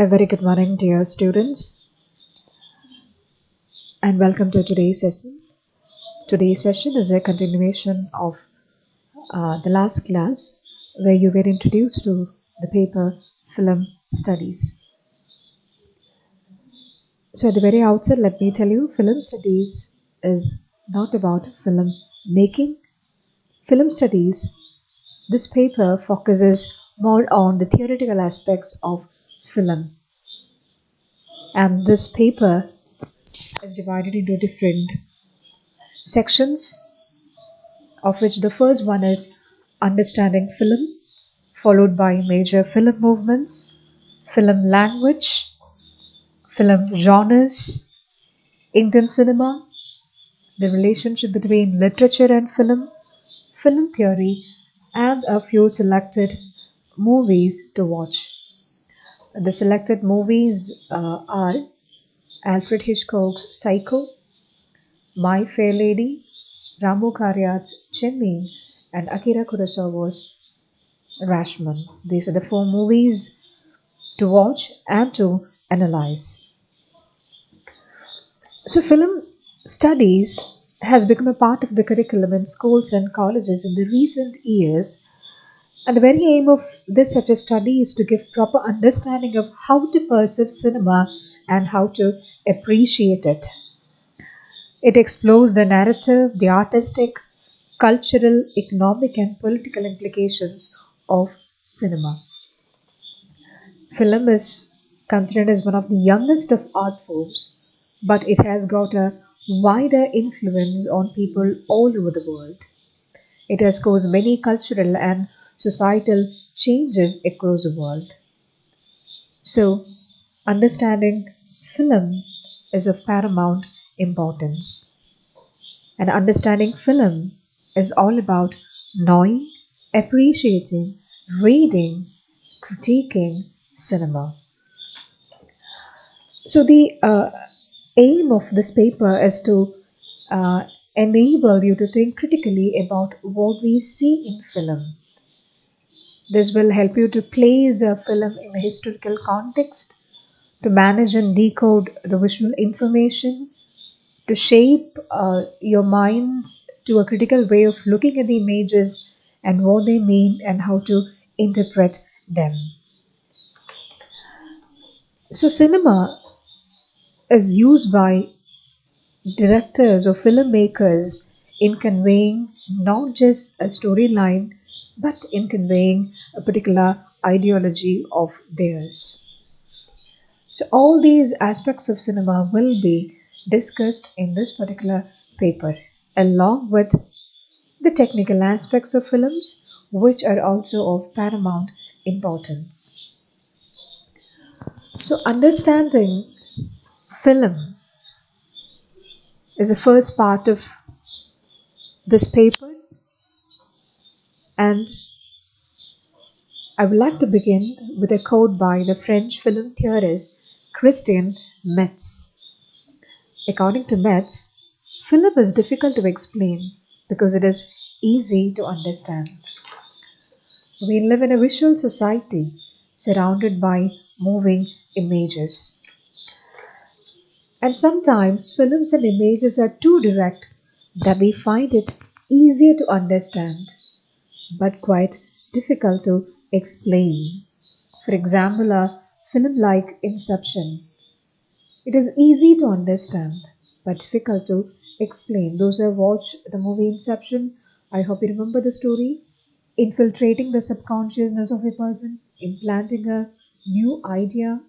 A very good morning, dear students, and welcome to today's session. Today's session is a continuation of the last class where you were introduced to the paper Film Studies. So, at the very outset, let me tell you film studies is not about film making. Film studies, this paper focuses more on the theoretical aspects of film, and this paper is divided into different sections, of which the first one is understanding film, followed by major film movements, film language, film genres, Indian cinema, the relationship between literature and film theory, and a few selected movies to watch. The selected movies are Alfred Hitchcock's Psycho, My Fair Lady, Ramu Karyat's Chenni, and Akira Kurosawa's Rashomon. These are the four movies to watch and to analyze. So, film studies has become a part of the curriculum in schools and colleges in the recent years. And the very aim of this such a study is to give proper understanding of how to perceive cinema and how to appreciate it. It explores the narrative, the artistic, cultural, economic, and political implications of cinema. Film is considered as one of the youngest of art forms, but it has got a wider influence on people all over the world. It has caused many cultural and societal changes across the world. So, understanding film is of paramount importance. And understanding film is all about knowing, appreciating, reading, critiquing cinema. So, the aim of this paper is to uh, enable you to think critically about what we see in film. This will help you to place a film in a historical context, to manage and decode the visual information, to shape your minds to a critical way of looking at the images and what they mean and how to interpret them. So, cinema is used by directors or filmmakers in conveying not just a storyline but in conveying a particular ideology of theirs. So, all these aspects of cinema will be discussed in this particular paper, along with the technical aspects of films, which are also of paramount importance. So, understanding film is the first part of this paper, and I would like to begin with a quote by the French film theorist Christian Metz. According to Metz, film is difficult to explain because it is easy to understand. We live in a visual society surrounded by moving images. And sometimes films and images are too direct that we find it easier to understand but quite difficult to explain. For example, a film like Inception. It is easy to understand but difficult to explain. Those who have watched the movie Inception, I hope you remember the story. Infiltrating the subconsciousness of a person, implanting a new idea,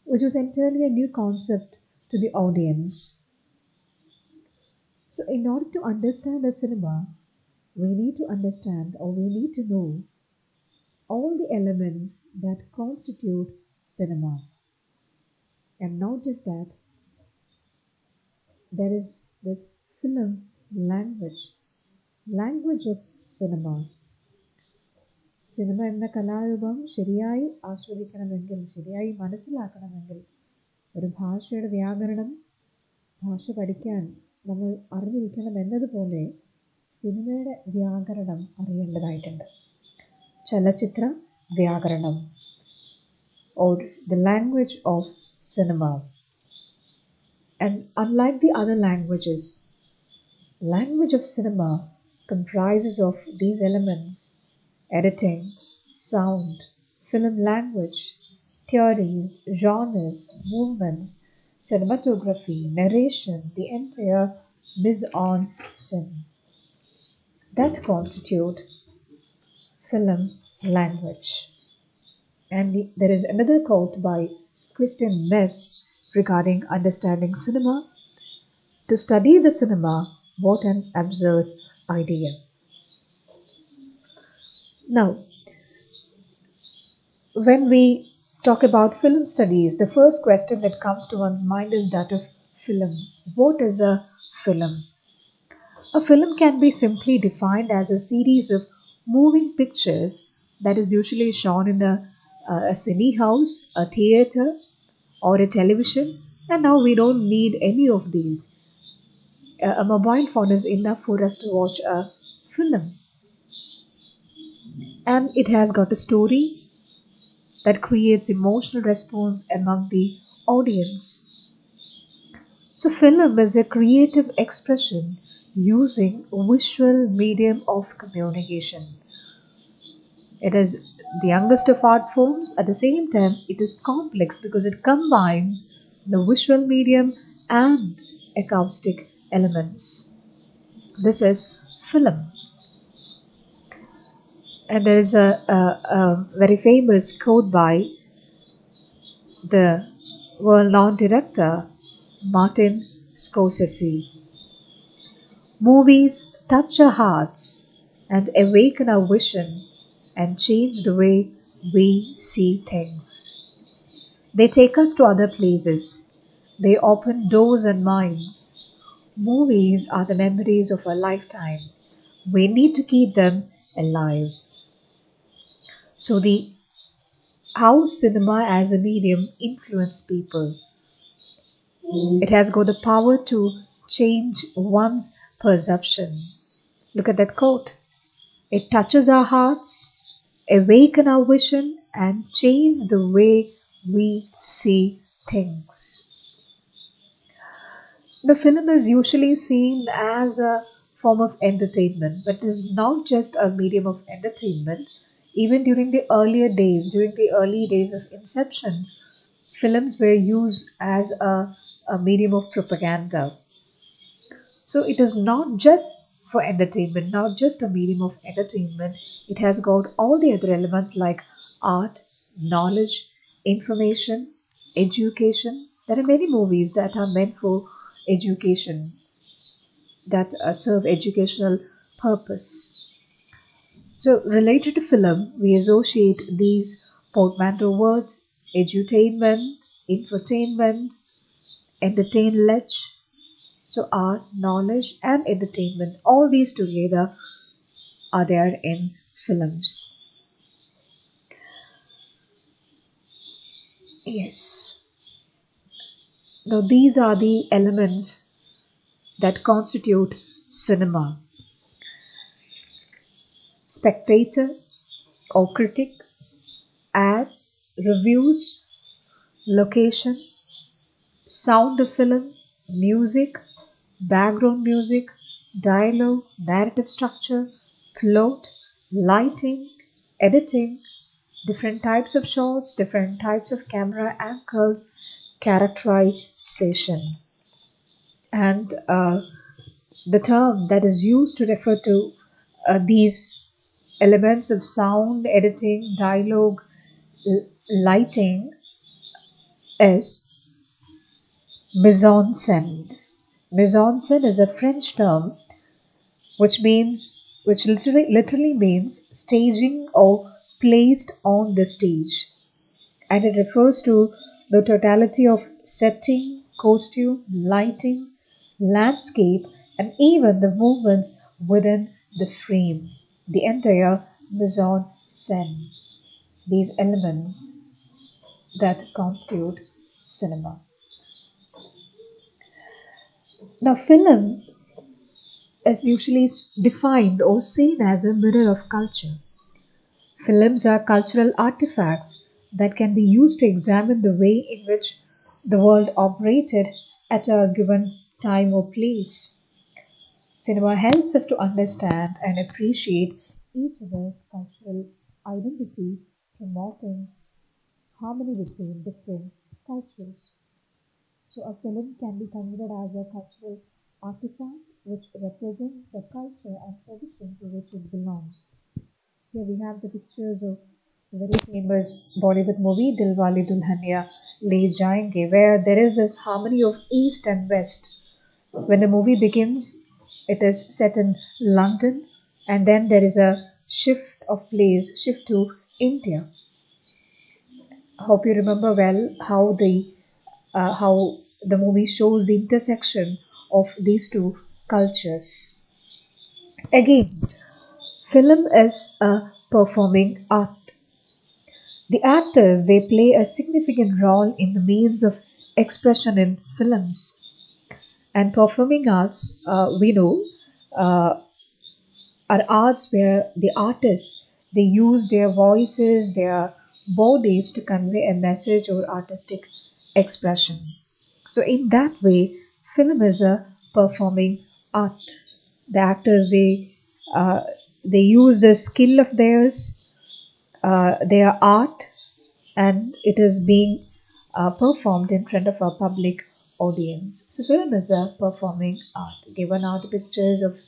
which was entirely a new concept to the audience. So, in order to understand the cinema, we need to understand or we need to know all the elements that constitute cinema. And not just that, there is this film language, language of cinema. Cinema എന്ന കലാരൂപം ശരിയായി ആസ്വദിക്കണമെങ്കിൽ ശരിയായി മനസ്സിലാക്കണമെങ്കിൽ ഒരു ഭാഷയുടെ വ്യാകരണം ഭാഷ പഠിക്കാൻ നമ്മൾ അറിഞ്ഞിരിക്കണം എന്നതുപോലെ സിനിമയുടെ വ്യാകരണം അറിയേണ്ടതായിട്ടുണ്ട്. ചലച്ചിത്ര വ്യാകരണം, or the language of cinema. And unlike the other languages, language of cinema comprises of these elements: editing, sound, film language, theories, genres, movements, cinematography, narration, the entire mise en scène that constitute film language. And there is another quote by Christian Metz regarding understanding cinema: to study the cinema, what an absurd idea. Now, when we talk about film studies, the first question that comes to one's mind is that of film. What is a film? A film can be simply defined as a series of moving pictures that is usually shown in a cine house, a theater, or a television. And now we don't need any of these. A mobile phone is enough for us to watch a film, and it has got a story that creates emotional response among the audience. So film is a creative expression using visual medium of communication. It is the youngest of art forms. At the same time, it is complex because it combines the visual medium and acoustic elements. This is film. And there is a very famous quote by the world known director Martin Scorsese: movies touch our hearts and awaken our vision and change the way we see things. They take us to other places, they open doors and minds. Movies are the memories of a lifetime. We need to keep them alive. So, the how cinema as a medium influence people. It has got the power to change one's perception. Look at that quote. It touches our hearts, awaken our vision, and change the way we see things. The film is usually seen as a form of entertainment, but it is not just a medium of entertainment. Even during the early days of inception, films were used as a medium of propaganda. So it is not just for entertainment, not just a medium of entertainment. It has got all the other elements like art, knowledge, information, education. There are many movies that are meant for education, that serve educational purpose. So related to film, we associate these portmanteau words: edutainment, infotainment, entertain lech. So art, knowledge, and entertainment, all these together are there in films. Yes. Now these are the elements that constitute cinema: spectator or critic, ads, reviews, location, sound of film, music, background music, dialogue, narrative structure, plot, lighting, editing, different types of shots, different types of camera angles, characterization. And the term that is used to refer to these elements of sound, editing, dialogue, lighting is mise en scène. Mise en scène is a French term which literally means staging or placed on the stage, and it refers to the totality of setting, costume, lighting, landscape, and even the movements within the frame, the entire mise en scène, these elements that constitute cinema. Now, film is usually defined or seen as a mirror of culture. Films are cultural artifacts that can be used to examine the way in which the world operated at a given time or place. Cinema helps us to understand and appreciate each other's cultural identity, promoting harmony between different cultures. So, a film can be considered as a cultural artifact which represents the culture and tradition to which it belongs. Here we have the pictures of the very famous Bollywood movie Dilwale Dulhania Le Jayenge, where there is this harmony of East and West. When the movie begins, it is set in London, and then there is a shift of place, shift to India. Hope you remember well how the movie shows the intersection of these two cultures. Again, film is a performing art. The actors they play a significant role in the means of expression in films. And performing arts, we know, uh, are arts where the artists they use their voices, their bodies to convey a message or artistic expression. So in that way, film is a performing art. The actors uh, they use the skill of theirs, their art, and it is being performed in front of a public audience. So film is a performing art. Given are the pictures of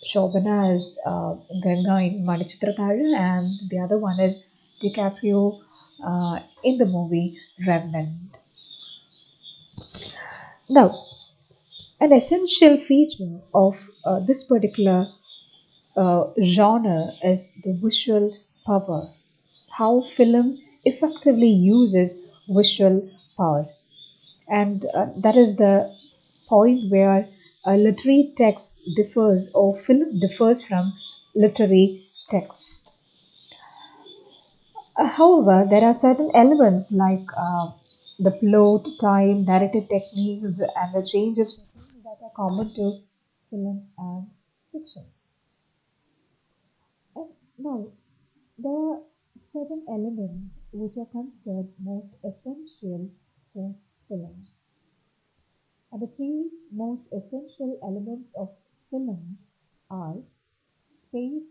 Shobana as Ganga in Manichitrathazhu, and the other one is DiCaprio in the movie Revenant. Now, an essential feature of this particular genre is the visual power. How film effectively uses visual power. And that is the point where a literary text differs or film differs from literary text. However, there are certain elements like the plot, time, narrative techniques, and the change of setting that are common to film and fiction. And now, there are certain elements which are considered most essential for films. And the three most essential elements of film are space,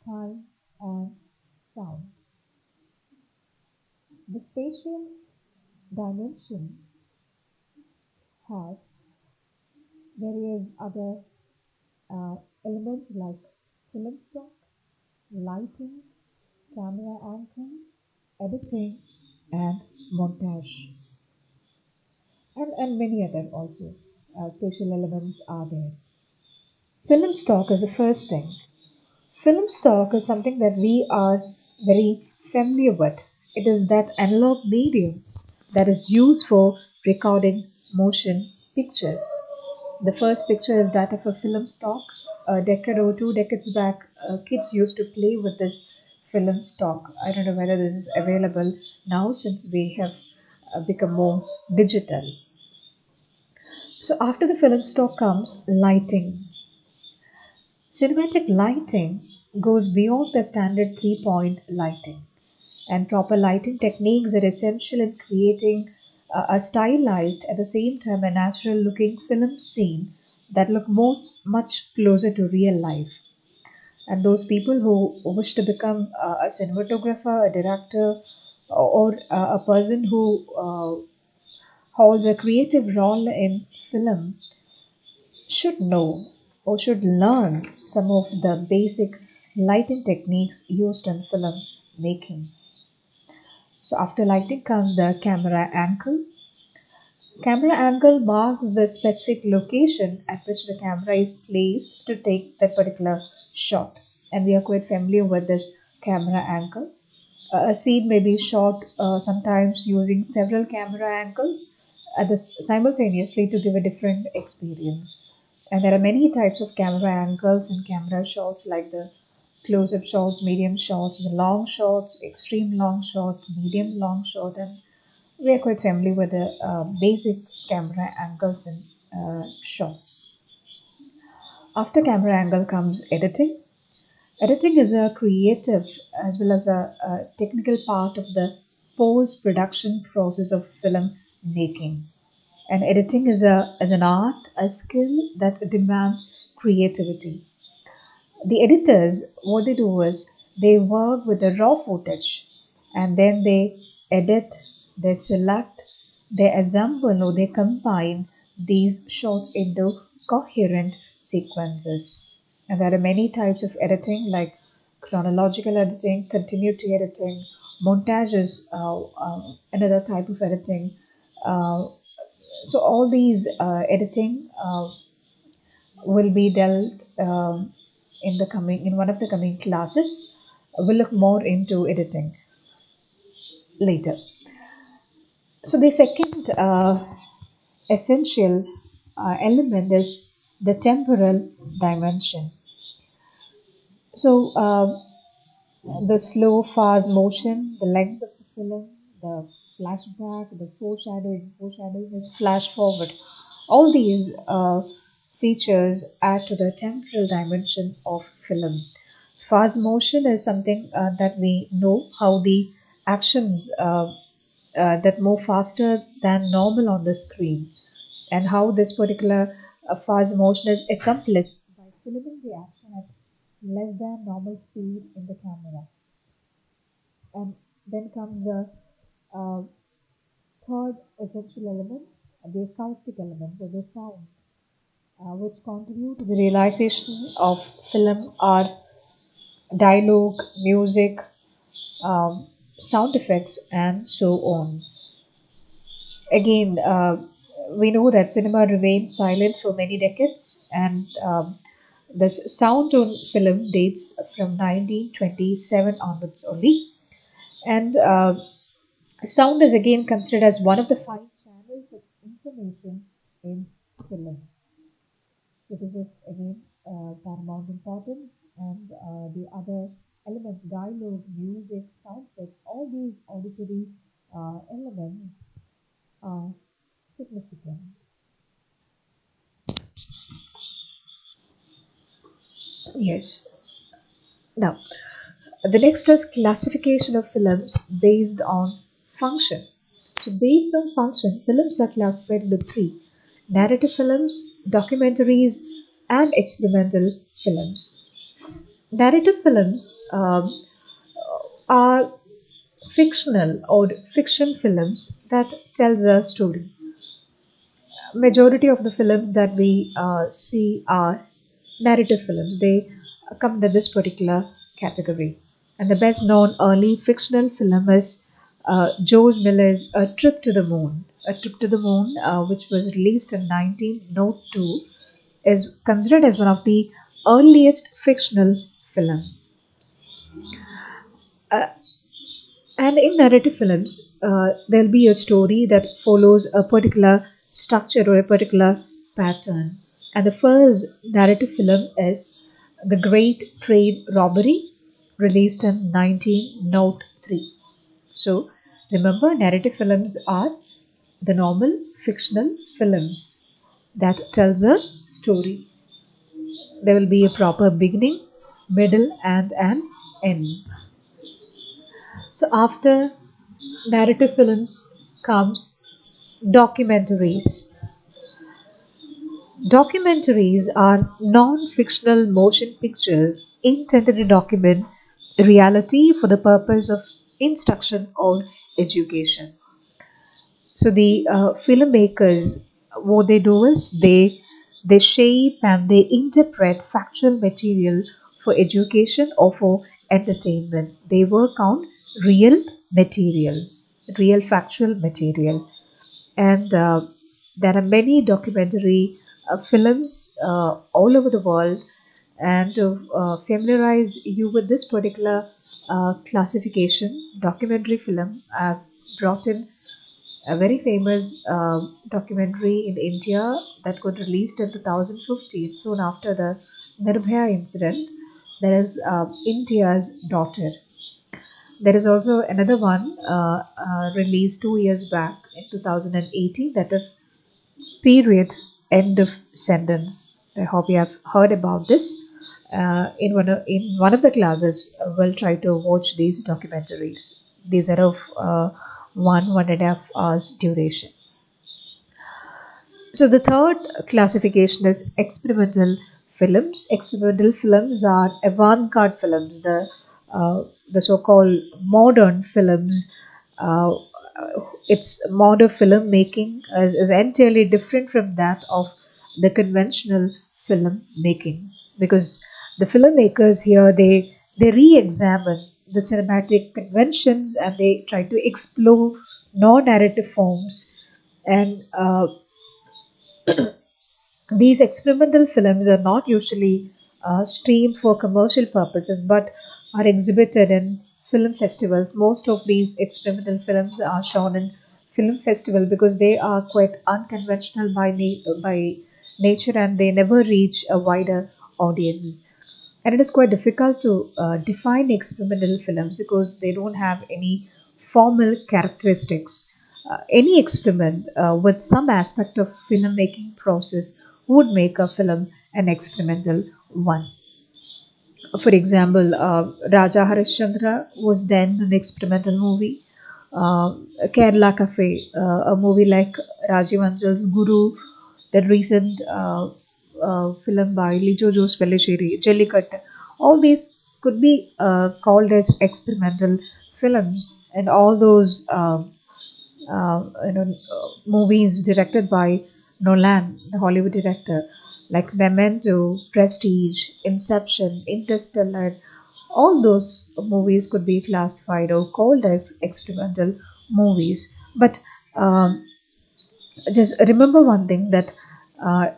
time, and sound. The spatial dimension has various other uh, elements like film stock, lighting, camera angle, editing, and montage, and many other also spatial elements are there. Film stock is the first thing. Film stock is something that we are very familiar with. It is that analog medium that is used for recording motion pictures. The first picture is that of a film stock. A decade or two decades back, kids used to play with this film stock. I don't know whether this is available now since we have become more digital. So, after the film stock comes lighting. Cinematic lighting goes beyond the standard three point lighting, and proper lighting techniques are essential in creating a stylized, at the same time, a natural looking film scene that look much closer to real life. And those people who wish to become a cinematographer, a director, or a person who holds a creative role in film should know or should learn some of the basic lighting techniques used in film making. So, after lighting comes the camera angle. Camera angle marks the specific location at which the camera is placed to take that particular shot, and we are quite familiar with this camera angle. A scene may be shot sometimes using several camera angles simultaneously to give a different experience. And there are many types of camera angles and camera shots, like the close up shots, medium shots, the long shots, extreme long shot, medium long shot, and we are quite familiar with the basic camera angles and shots. After camera angle comes editing. Editing is a creative as well as a technical part of the post production process of film making. And editing is an art, a skill that demands creativity. The editors, what they do is they work with the raw footage and then they edit, they select, they assemble or they combine these shots into coherent sequences. And there are many types of editing like chronological editing, continuity editing, montage is another type of editing. Uh, so all these editing will be dealt in the coming in one of the coming classes. We'll look more into editing later. So the second essential element is the temporal dimension. So the slow, fast motion, the length of the film, the flashback, the foreshadowing is flash forward. All these features add to the temporal dimension of film. Fast motion is something that we know how the actions that move faster than normal on the screen, and how this particular fast motion is accomplished by filming the action at less than normal speed in the camera. And then comes the uh, third essential element, the acoustic elements of the sound, which contribute to the realization of film are dialogue, music, sound effects, and so on. Again, we know that cinema remained silent for many decades, and this sound on film dates from 1927 onwards only. And sound is again considered as one of the five channels of information in film. So this is again paramount importance, and the other elements, dialogue, music, sound effects, all these auditory elements are significant. Yes. Now, the next is classification of films based on function. So, based on function, films are classified into three: narrative films, documentaries, and experimental films. Narrative films are fictional or fiction films that tells a story. Majority of the films that we see are narrative films. They come under this particular category. And the best known early fictional film is George Miller's A Trip to the Moon. A Trip to the Moon, which was released in 1902, is considered as one of the earliest fictional film. And in narrative films, there'll be a story that follows a particular structure or a particular pattern. And the first narrative film is The Great Train Robbery, released in 1903. So, remember, narrative films are the normal fictional films that tells a story. There will be a proper beginning, middle, and an end. So, after narrative films comes documentaries. Documentaries are non-fictional motion pictures intended to document reality for the purpose of instruction or education. So the filmmakers, what they do is they shape and they interpret factual material for education or for entertainment. They work on real material, real factual material. And there are many documentary films all over the world. And to familiarize you with this particular classification, documentary film, I've brought in a very famous documentary in India that got released in 2015, soon after the Nirbhaya incident. There is India's Daughter. There is also another one released 2 years back in 2018, that is Period End of Sentence. I hope you have heard about this. In one of the classes, we'll try to watch these documentaries. These are of one and a half hours duration. So the third classification is experimental films. Experimental films are avant-garde films, the so-called modern films. Uh, its modern filmmaking is entirely different from that of the conventional film making, because the filmmakers here, they re-examine the cinematic conventions and they try to explore non-narrative forms. And these experimental films are not usually streamed for commercial purposes but are exhibited in film festivals. Most of these experimental films are shown in film festival because they are quite unconventional by nature, and they never reach a wider audience. And it is quite difficult to define experimental films because they don't have any formal characteristics. Any experiment with some aspect of filmmaking process would make a film an experimental one. For example, Raja Harishchandra was then an experimental movie. Kerala Cafe, a movie like Rajiv Anjal's Guru, the recent film by Lijo Jos Pellicheri, Jellicut. All these could be called as experimental films, and all those movies directed by Nolan, the Hollywood director, like Memento, Prestige, Inception, Interstellar. All those movies could be classified or called as experimental movies. But um, just remember one thing, that uh,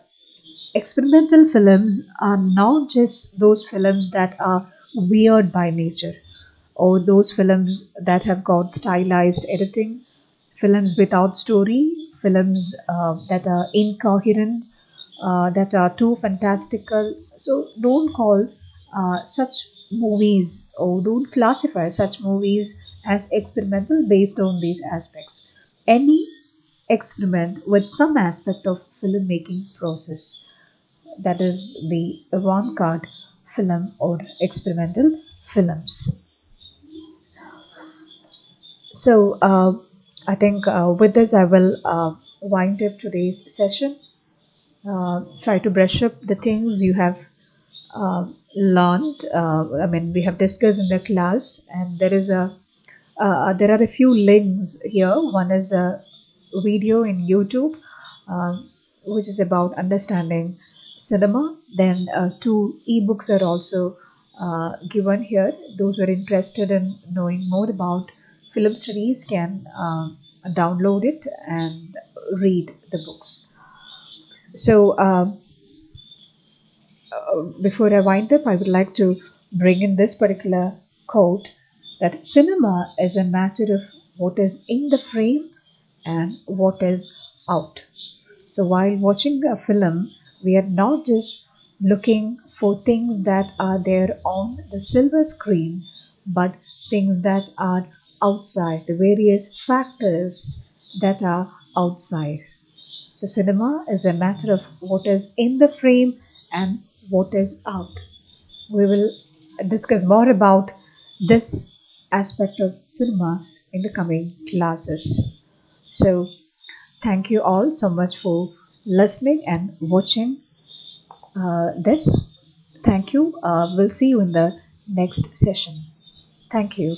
experimental films are not just those films that are weird by nature, or those films that have got stylized editing, films without story, films that are incoherent, that are too fantastical. So don't call such movies, or don't classify such movies as experimental based on these aspects. Any experiment with some aspect of filmmaking process, that is the avant-garde film or experimental films. So I think with this I will wind up today's session. Try to brush up the things you have learned. I mean, we have discussed in the class, and there are a few links here. One is a video in YouTube, which is about understanding cinema. Then two ebooks are also given here. Those who are interested in knowing more about film studies can download it and read the books. So, before I wind up, I would like to bring in this particular quote, that cinema is a matter of what is in the frame and what is out. So while watching a film, we are not just looking for things that are there on the silver screen, but things that are outside, the various factors that are outside. So, cinema is a matter of what is in the frame and what is out. We will discuss more about this aspect of cinema in the coming classes. So, thank you all so much for listening and watching this. Thank you. We'll see you in the next session. Thank you.